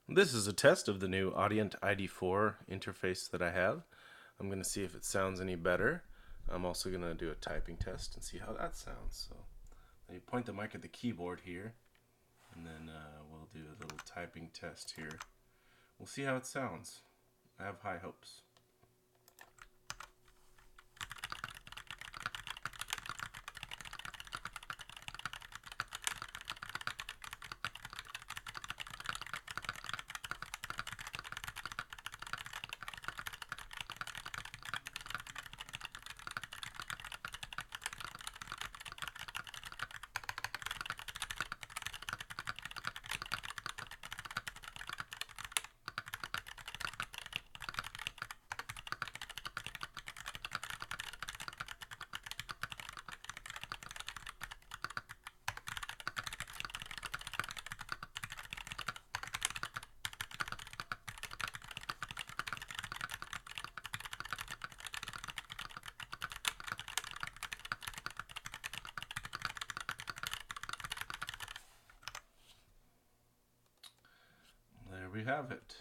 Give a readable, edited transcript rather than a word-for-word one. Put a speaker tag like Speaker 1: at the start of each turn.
Speaker 1: This is a test of the new Audient ID4 interface that I have. I'm going to see if it sounds any better. I'm also going to do a typing test and see how that sounds. So you point the mic at the keyboard here, and then we'll do a little typing test here. We'll see how it sounds. I have high hopes. There we have it.